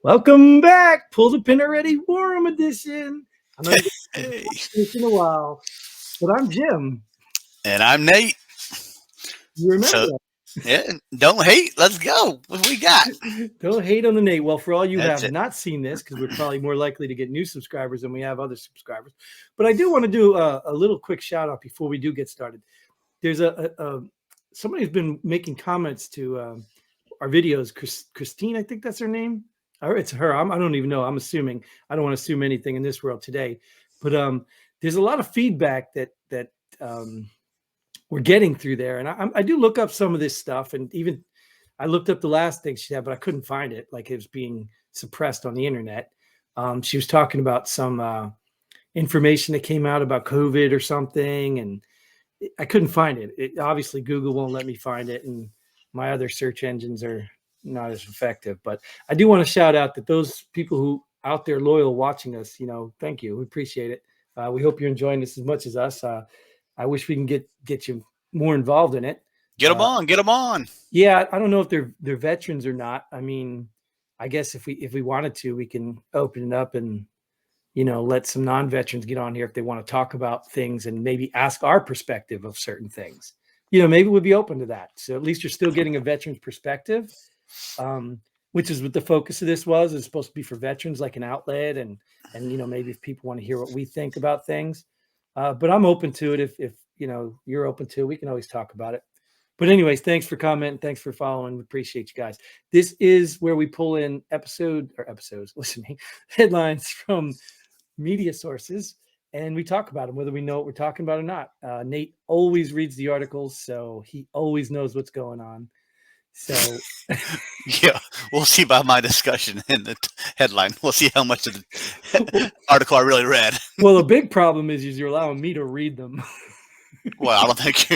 Welcome back. Pull the pin already. Warm edition. I know Hey. it's in a while, but I'm Jim. And I'm Nate. You remember So, yeah, don't hate. Let's go. What we got? that. Don't hate on the Nate. Well, for all you who That's have it. not seen this, because we're probably more likely to get new subscribers than we have other subscribers, but I do want to do a little quick shout out before we do get started. There's somebody who's been making comments to our videos. Christine, I think that's her name. Or it's her. I don't even know. I'm assuming. I don't want to assume anything in this world today. But there's a lot of feedback that we're getting through there, and I do look up some of this stuff, and even I looked up the last thing she had, but I couldn't find it. Like it was being suppressed on the internet. She was talking about some information that came out about COVID or something, and I couldn't find it. Obviously Google won't let me find it, and my other search engines are not as effective. But I do want to shout out that those people who out there loyal watching us, thank you. We appreciate it. We hope you're enjoying this as much as us. I wish we can get you more involved in it. Get them on. Get them on. Yeah, I don't know if they're veterans or not. I mean, I guess if we wanted to, we can open it up and let some non-veterans get on here if they want to talk about things and maybe ask our perspective of certain things. Maybe we'd be open to that. So at least you're still getting a veteran's perspective, which is what the focus of this was. It's supposed to be for veterans, like an outlet, and maybe if people want to hear what we think about things. But I'm open to it. If you're open to it, we can always talk about it. But anyways, thanks for commenting. Thanks for following. We appreciate you guys. This is where we pull in headlines from media sources, and we talk about them, whether we know what we're talking about or not. Nate always reads the articles, so he always knows what's going on. So Yeah, we'll see by my discussion in the headline. We'll see how much of the article I really read. Well, the big problem is you're allowing me to read them. Well, I don't think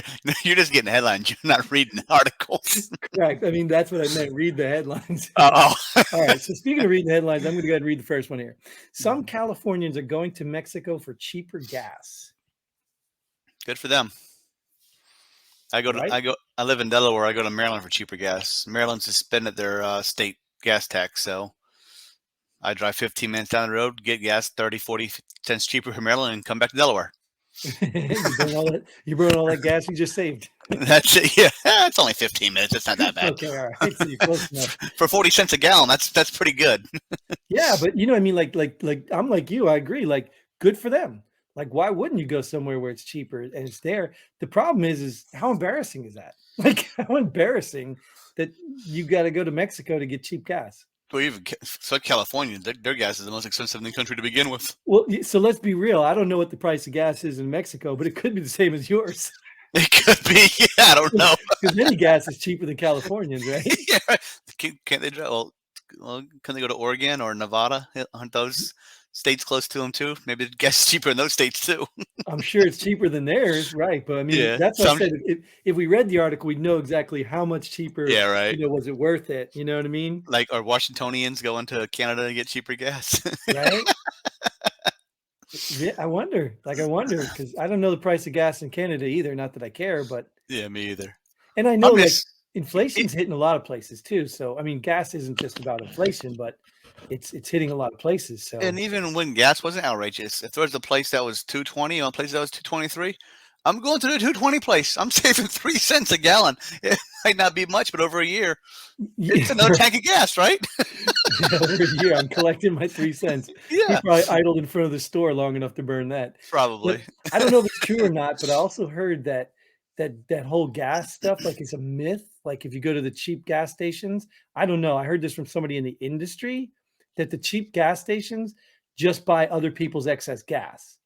you're just getting headlines. You're not reading articles. Correct. I mean, that's what I meant. Read the headlines. Oh. All right. So speaking of reading the headlines, I'm going to go ahead and read the first one here. Some Californians are going to Mexico for cheaper gas. Good for them. I live in Delaware. I go to Maryland for cheaper gas. Maryland suspended their state gas tax, so I drive 15 minutes down the road, get gas 30, 40 cents cheaper from Maryland, and come back to Delaware. You burn all that gas you just saved. That's it. Yeah, it's only 15 minutes. It's not that bad. Okay, all right. So you're close enough. For 40 cents a gallon, that's pretty good. Yeah, but I mean, like I'm like you. I agree. Like, good for them. Like, why wouldn't you go somewhere where it's cheaper and it's there? The problem is how embarrassing is that? Like, how embarrassing that you got to go to Mexico to get cheap gas. Well, even California, their gas is the most expensive in the country to begin with. Well, so let's be real. I don't know what the price of gas is in Mexico, but it could be the same as yours. It could be. Yeah, I don't know. Because any gas is cheaper than Californians, right? Yeah. Can't they drive? Well, can they go to Oregon or Nevada? Aren't those states close to them too? Maybe the gas is cheaper in those states too. I'm sure it's cheaper than theirs, right? But I mean, that's what I said. If we read the article, we'd know exactly how much cheaper. Yeah, right. Was it worth it? You know what I mean? Like, are Washingtonians going to Canada to get cheaper gas? Right. Yeah, I wonder, because I don't know the price of gas in Canada either. Not that I care, but yeah, me either. And I know inflation's hitting a lot of places too. So I mean, gas isn't just about inflation, but it's hitting a lot of places. So, and even when gas wasn't outrageous, if there was a place that was $2.20 and a place that was $2.23, I'm going to the $2.20 place. I'm saving 3 cents a gallon. It might not be much, but over a year, it's another tank of gas, right? Over a year, I'm collecting my 3 cents. Yeah, he probably idled in front of the store long enough to burn that. Probably. But I don't know if it's true or not, but I also heard that whole gas stuff, like, it's a myth. Like, if you go to the cheap gas stations, I don't know. I heard this from somebody in the industry that the cheap gas stations just buy other people's excess gas.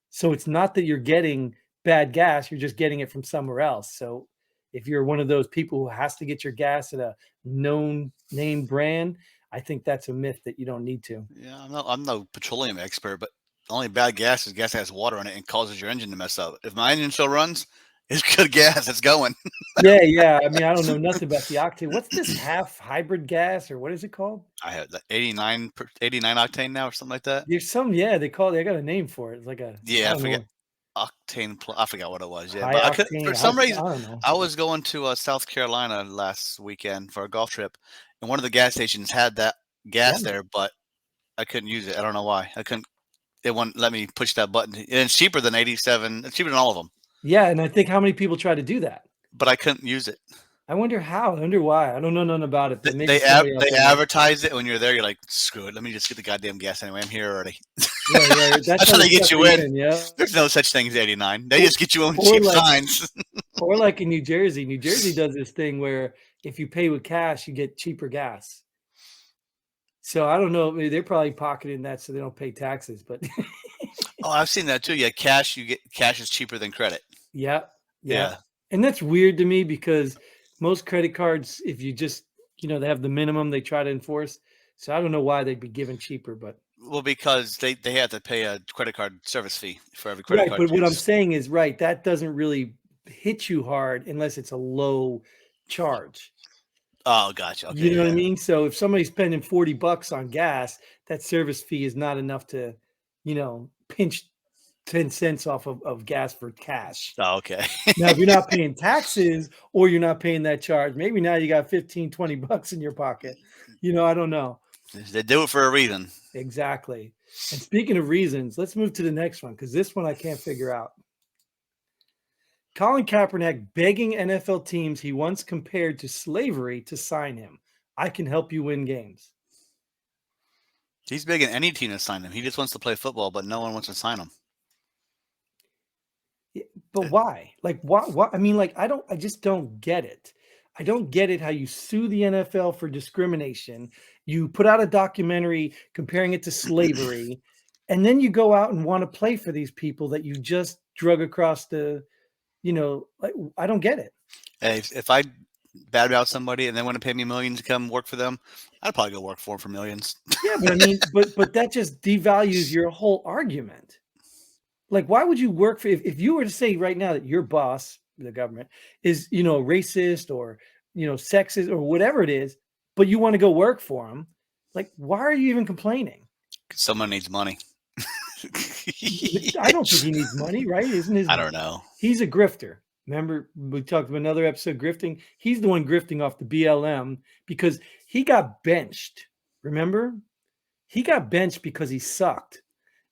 So it's not that you're getting bad gas, you're just getting it from somewhere else. So if you're one of those people who has to get your gas at a known name brand, I think that's a myth that you don't need to. Yeah, I'm no petroleum expert, but the only bad gas is gas that has water in it and causes your engine to mess up. If my engine still runs, it's good gas. It's going. Yeah. I mean, I don't know nothing about the octane. What's this half hybrid gas, or what is it called? I have the 89 octane now, or something like that. There's some, they got a name for it. It's like I forget. Octane. I forgot what it was. Yeah, but for some reason, I was going to South Carolina last weekend for a golf trip, and one of the gas stations had that gas Yeah. there, but I couldn't use it. I don't know why. I couldn't. It wouldn't let me push that button. And it's cheaper than 87. It's cheaper than all of them. Yeah, and I think how many people try to do that? But I couldn't use it. I wonder how. I wonder why. I don't know nothing about it, but maybe They somebody out they there knows. advertise it when you're there. You're like, screw it. Let me just get the goddamn gas anyway. I'm here already. Right. That's That's how how they they get sucker you in. in, yeah. There's no such thing as 89. They just get you in Or cheap like signs. or like in New Jersey. New Jersey does this thing where if you pay with cash, you get cheaper gas. So I don't know. They're probably pocketing that so they don't pay taxes. But Oh, I've seen that too. Yeah, cash. You get cash is cheaper than credit. yeah, yeah. Yeah. And that's weird to me because most credit cards, if you just, they have the minimum they try to enforce. So I don't know why they'd be given cheaper, but Well, because they have to pay a credit card service fee for every credit right. card But what I'm use. saying is right. That doesn't really hit you hard unless it's a low charge. Oh, gotcha. You Okay, know what I yeah. mean? So if somebody's spending $40 on gas, that service fee is not enough to, pinch 10 cents off of gas for cash. Oh, okay. Now, if you're not paying taxes or you're not paying that charge, maybe now you got 15, $20 in your pocket. I don't know. They do it for a reason. Exactly. And speaking of reasons, let's move to the next one because this one I can't figure out. Colin Kaepernick begging NFL teams he once compared to slavery to sign him. I can help you win games. He's begging any team to sign him. He just wants to play football, but no one wants to sign him. But why? Like, what? I mean, like, I just don't get it. I don't get it how you sue the NFL for discrimination. You put out a documentary comparing it to slavery, and then you go out and want to play for these people that you just drug across the, like, I don't get it. Hey, if I bad about somebody and they want to pay me millions to come work for them, I'd probably go work for them for millions. Yeah, but I mean, but that just devalues your whole argument. Like, why would you work for if you were to say right now that your boss, the government, is racist or sexist or whatever it is, but you want to go work for him? Like, why are you even complaining? Someone needs money. I don't think he needs money, right? Isn't his? I don't know. He's a grifter. Remember, we talked about another episode grifting. He's the one grifting off the BLM because he got benched. Remember, he got benched because he sucked.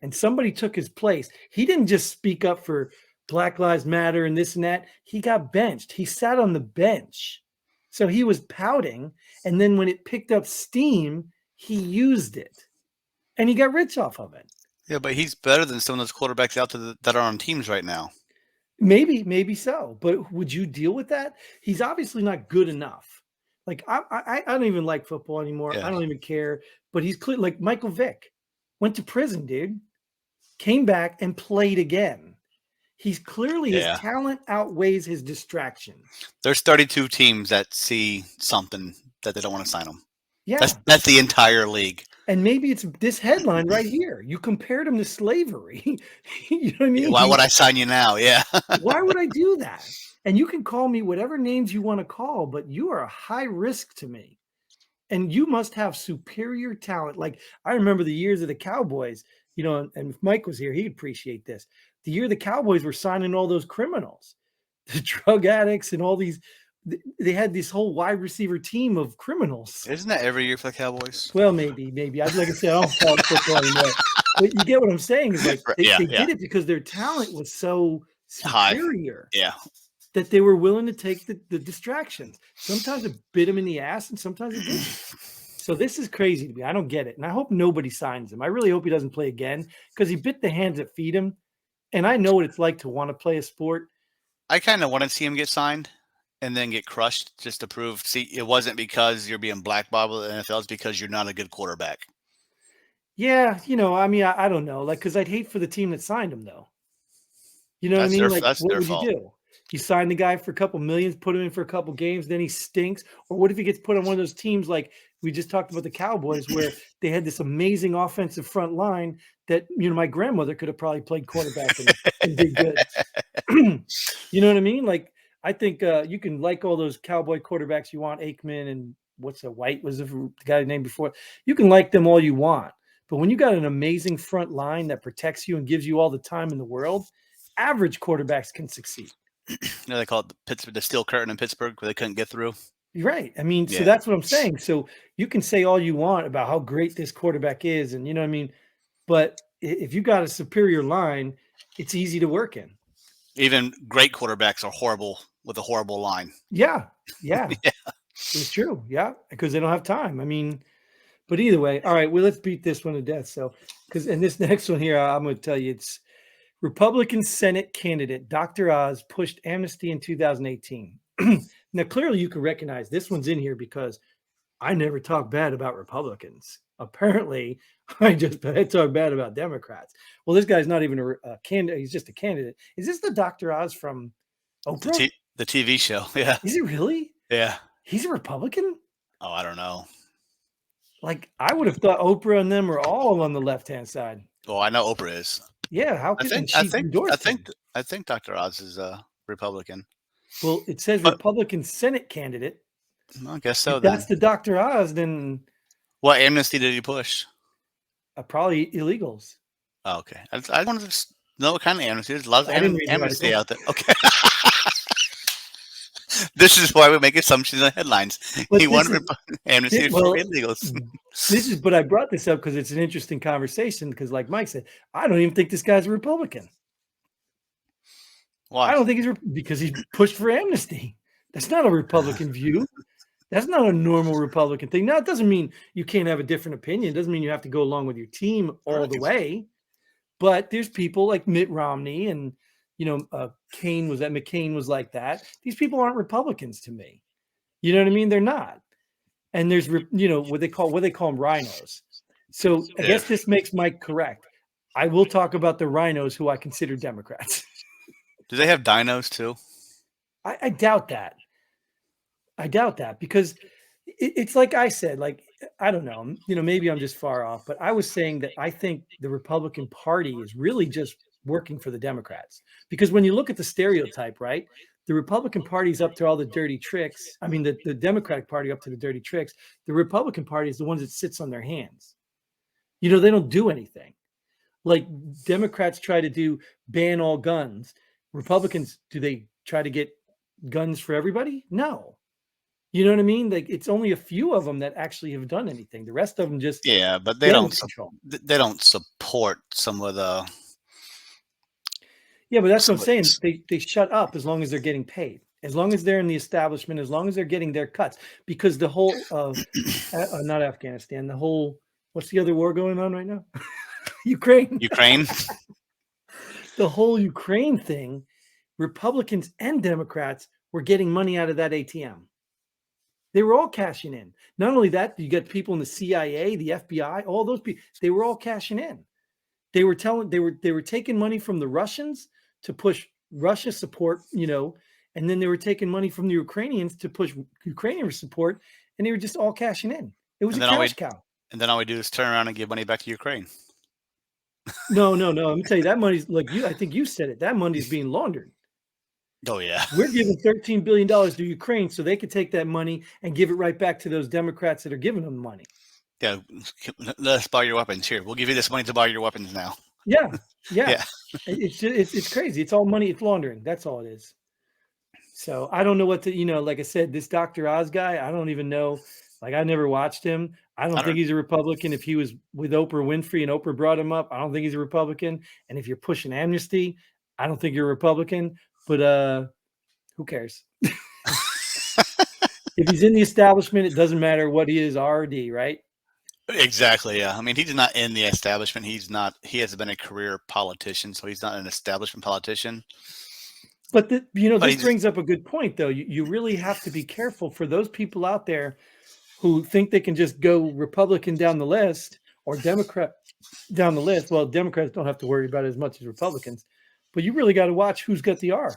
And somebody took his place. He didn't just speak up for Black Lives Matter and this and that. He got benched. He sat on the bench. So he was pouting. And then when it picked up steam, he used it. And he got rich off of it. Yeah, but he's better than some of those quarterbacks out there that are on teams right now. Maybe so. But would you deal with that? He's obviously not good enough. Like, I don't even like football anymore. Yeah. I don't even care. But he's clear. Like Michael Vick went to prison, dude. Came back and played again. He's clearly his talent outweighs his distraction. There's 32 teams that see something that they don't want to sign him. Yeah. That's the entire league. And maybe it's this headline right here. You compared him to slavery. You know what I mean? Why would I sign you now? Yeah. Why would I do that? And you can call me whatever names you want to call, but you are a high risk to me. And you must have superior talent. Like, I remember the years of the Cowboys. And if Mike was here, he'd appreciate this. The year the Cowboys were signing all those criminals, the drug addicts and all these, they had this whole wide receiver team of criminals. Isn't that every year for the Cowboys? Well, maybe. Like I said, I don't follow football anymore. But you get what I'm saying is like they did it because their talent was so superior. Yeah. That they were willing to take the distractions. Sometimes it bit them in the ass and sometimes it didn't. So this is crazy to me. I don't get it. And I hope nobody signs him. I really hope he doesn't play again because he bit the hands that feed him. And I know what it's like to want to play a sport. I kind of want to see him get signed and then get crushed just to prove. See, it wasn't because you're being blackballed with the NFL. It's because you're not a good quarterback. Yeah. I mean, I don't know. Like, because I'd hate for the team that signed him, though. You know what I mean? Like, what would you do? You sign the guy for a couple millions, put him in for a couple games, then he stinks. Or what if he gets put on one of those teams like we just talked about the Cowboys, where they had this amazing offensive front line that, my grandmother could have probably played quarterback and did good. You know what I mean? Like, I think you can like all those Cowboy quarterbacks you want, Aikman and White was the guy named before. You can like them all you want. But when you got an amazing front line that protects you and gives you all the time in the world, average quarterbacks can succeed. They call it the steel curtain in Pittsburgh where they couldn't get through. You're right. I mean, so Yeah. that's what I'm saying. So you can say all you want about how great this quarterback is, and you know what I mean. But if you got a superior line, it's easy to work in. Even great quarterbacks are horrible with a horrible line. Yeah, yeah, Yeah. it's true. Yeah, because they don't have time. I mean, but either way, all right. Well, let's beat this one to death. So, and this next one here, I'm going to tell you, it's Republican Senate candidate Dr. Oz pushed amnesty in 2018. Now, clearly, you can recognize this one's in here because I never talk bad about Republicans. Apparently, I talk bad about Democrats. Well, this guy's not even a candidate. He's just a candidate. Is this the Dr. Oz from Oprah? The TV show. Yeah. Is he really? Yeah. He's a Republican? Oh, I don't know. Like, I would have thought Oprah and them are all on the left-hand side. Well, I know Oprah is. Yeah, how could she endorse him? I think Dr. Oz is a Republican. Well, it says But- Republican Senate candidate. I guess so. If that's the Dr. Oz, then What amnesty did he push? probably illegals. Oh, okay. I wanted to know what kind of amnesty. There's a lot of I didn't read the amnesty article. out there. Okay. This is why we make assumptions on headlines. But He this wanted is- amnesty well, for illegals. But I brought this up because it's an interesting conversation. Because, like Mike said, I don't even think this guy's a Republican. Why? I don't think because he's pushed for amnesty. That's not a Republican view. That's not a normal Republican thing. Now, it doesn't mean you can't have a different opinion. It doesn't mean you have to go along with your team all the way. But there's people like Mitt Romney and, McCain was like that. These people aren't Republicans to me. You know what I mean? They're not. And there's, what they call them rhinos. So I guess this makes Mike correct. I will talk about the rhinos who I consider Democrats. Do they have dinos too? I doubt that. I doubt that because it's like I said, like, I don't know, maybe I'm just far off, but I was saying that I think the Republican Party is really just working for the Democrats because when you look at the stereotype, right, the Republican Party's up to all the dirty tricks. I mean, the Democratic Party up to the dirty tricks. The Republican Party is the ones that sits on their hands. They don't do anything. Like Democrats try to ban all guns. Republicans, do they try to get guns for everybody? No. You know what I mean? Like it's only a few of them that actually have done anything. The rest of them just but they don't. They don't support some of the. Yeah, but that's what I'm saying. They shut up as long as they're getting paid, as long as they're in the establishment, as long as they're getting their cuts. Because the whole not Afghanistan, the whole what's the other war going on right now? Ukraine. The whole Ukraine thing, Republicans and Democrats were getting money out of that ATM. They were all cashing in. Not only that, you get people in the CIA, the FBI, all those people. They were all cashing in. They were taking money from the Russians to push Russia support, and then they were taking money from the Ukrainians to push Ukrainian support, and they were just all cashing in. It was a cash cow. And then all we do is turn around and give money back to Ukraine. No. Let me tell you, that money's like I think you said it. That money is being laundered. Oh, yeah. We're giving $13 billion to Ukraine so they could take that money and give it right back to those Democrats that are giving them money. Yeah, let us buy your weapons. Here, we'll give you this money to buy your weapons now. Yeah. It's crazy. It's all money. It's laundering. That's all it is. So I don't know what to, like I said, this Dr. Oz guy, I don't even know. Like I never watched him. I don't think he's a Republican. If he was with Oprah Winfrey and Oprah brought him up, I don't think he's a Republican. And if you're pushing amnesty, I don't think you're a Republican. But who cares? If he's in the establishment, it doesn't matter what he is, R or D, right? Exactly. Yeah. I mean, he's not in the establishment. He hasn't been a career politician, so he's not an establishment politician. But this brings up a good point, though. You really have to be careful for those people out there who think they can just go Republican down the list or Democrat down the list. Well, Democrats don't have to worry about it as much as Republicans, but you really got to watch who's got the R.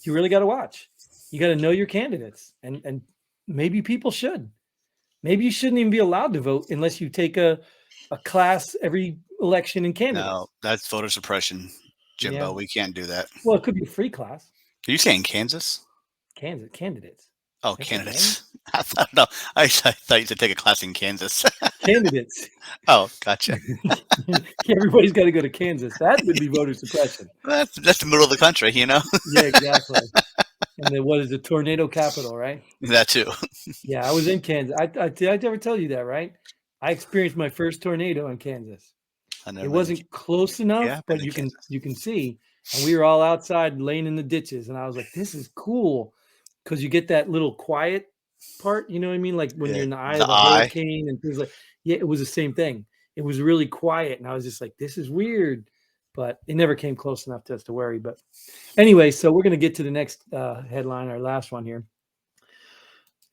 You really got to watch. You got to know your candidates, and maybe people should. Maybe you shouldn't even be allowed to vote unless you take a class every election in Canada. No, that's voter suppression, Jimbo. Yeah. We can't do that. Well, it could be a free class. Are you saying Kansas? Candidates. Oh, that's candidates. I thought you said take a class in Kansas. Candidates. Oh, gotcha. Everybody's got to go to Kansas. That would be voter suppression. That's the middle of the country, Yeah, exactly. And then what is the tornado capital, right? That too. Yeah, I was in Kansas. Did I ever tell you that, right? I experienced my first tornado in Kansas. I It never been. wasn't close Yeah, enough, I've been but to Kansas. you can see, and we were all outside laying in the ditches, and I was like, "This is cool," because you get that little quiet part, you know what I mean? Like when Yeah, you're in the eye the of a eye. hurricane and things like yeah, it was the same thing. It was really quiet, and I was just like, "This is weird," but it never came close enough to us to worry. But anyway, so we're gonna get to the next headline, our last one here.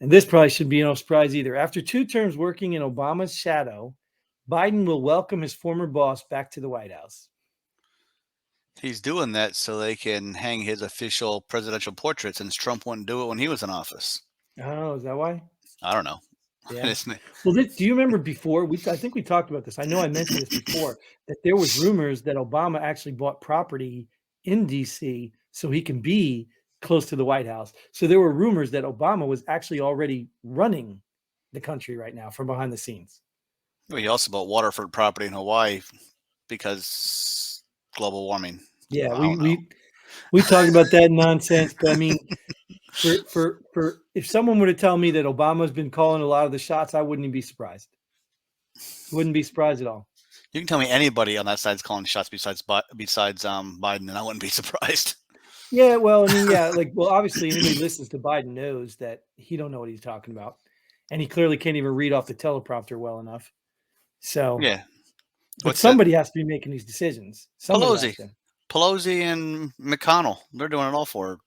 And this probably should be no surprise either. After 2 terms working in Obama's shadow, Biden will welcome his former boss back to the White House. He's doing that so they can hang his official presidential portrait since Trump wouldn't do it when he was in office. Oh, is that why? I don't know. Yeah. Isn't it? Well, do you remember before I think we talked about this. I know I mentioned this before that there was rumors that Obama actually bought property in DC so he can be close to the White House. So there were rumors that Obama was actually already running the country right now from behind the scenes. Well, he also bought waterfront property in Hawaii because global warming. Yeah, I don't know. we talked about that nonsense, but I mean, for if someone were to tell me that Obama's been calling a lot of the shots, I wouldn't even be surprised. Wouldn't be surprised at all. You can tell me anybody on that side's calling shots besides Biden, and I wouldn't be surprised. Yeah, well, I mean, yeah, like, well, obviously, anybody who listens to Biden knows that he don't know what he's talking about, and he clearly can't even read off the teleprompter well enough. So, Yeah. but What's that? somebody has to be making these decisions. Somebody has to. Pelosi and McConnell. They're doing it all for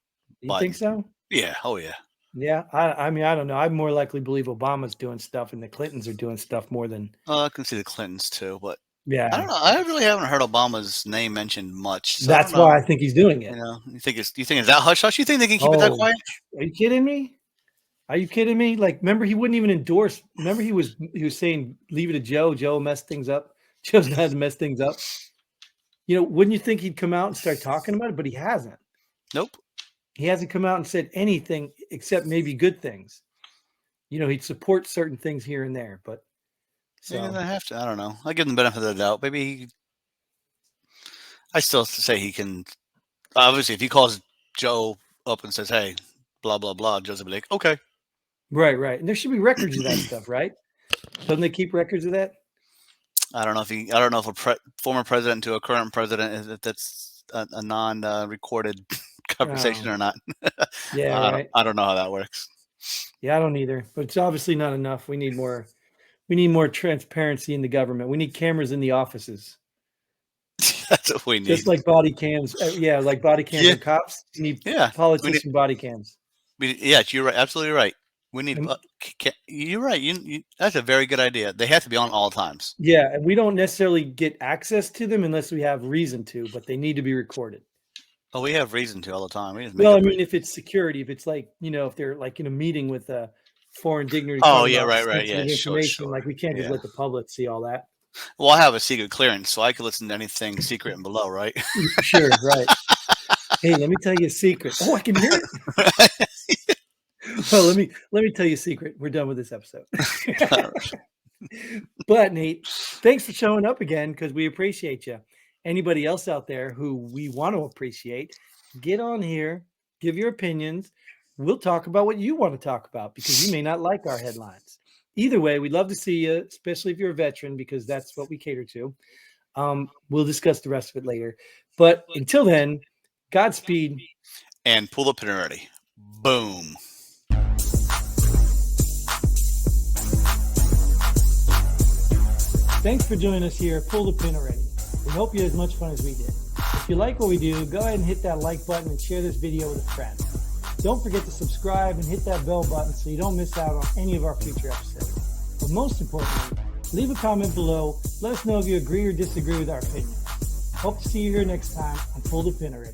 You think Biden. so? Yeah. Oh yeah. Yeah, I mean, I don't know. I more likely believe Obama's doing stuff and the Clintons are doing stuff more than. I can see the Clintons too, but I don't Yeah, know. I really haven't heard Obama's name mentioned much, so I don't that's why know. I think he's doing it. You think it's that hush hush? You think they can keep it that Oh, quiet? are you kidding me? Are you kidding me? Like, remember he wouldn't even endorse. Remember he was saying leave it to Joe. Joe messed things up. Joe's not to mess things up. You know, wouldn't you think he'd come out and start talking about it? But he hasn't. Nope. He hasn't come out and said anything except maybe good things. You know, he'd support certain things here and there, but Maybe so they have to. I don't know. I give them the benefit of the doubt. I still say he can. Obviously, if he calls Joe up and says, "Hey, blah blah blah," Joe's will be like, "Okay." right. And there should be records of that stuff, right? Doesn't they keep records of that? I don't know if a former president to a current president if that's a non-recorded conversation Oh, or not. yeah, right. I don't know how that works. Yeah, I don't either. But it's obviously not enough. We need more. We need more transparency in the government. We need cameras in the offices. That's what we need. Just like body cams, yeah, like body cams Yeah, on cops. You need yeah. politician body cams. Yeah, you're right. Absolutely right. We need. And You're right. That's a very good idea. They have to be on all times. yeah, and we don't necessarily get access to them unless we have reason to, but they need to be recorded. Oh, we have reason to all the time. We just make Well, I up mean, reasons. if it's security, if it's like, you know, if they're like in a meeting with a foreign dignitary Oh, talking yeah, about right. Yeah, sensitive information, sure. like we can't just Yeah. let the public see all that. Well, I have a secret clearance, so I can listen to anything secret and below, right? Sure, right. Hey, let me tell you a secret. Oh, I can hear it. Well, let me tell you a secret. We're done with this episode. But Nate, thanks for showing up again because we appreciate you. Anybody else out there who we want to appreciate, get on here, give your opinions. We'll talk about what you want to talk about because you may not like our headlines. Either way, we'd love to see you, especially if you're a veteran, because that's what we cater to. We'll discuss the rest of it later. But until then, Godspeed. And pull the pin already. Boom. Thanks for joining us here. Pull the pin already. We hope you had as much fun as we did. If you like what we do, go ahead and hit that like button and share this video with a friend. Don't forget to subscribe and hit that bell button so you don't miss out on any of our future episodes. But most importantly, leave a comment below. Let us know if you agree or disagree with our opinion. Hope to see you here next time on Pull the Pin Already.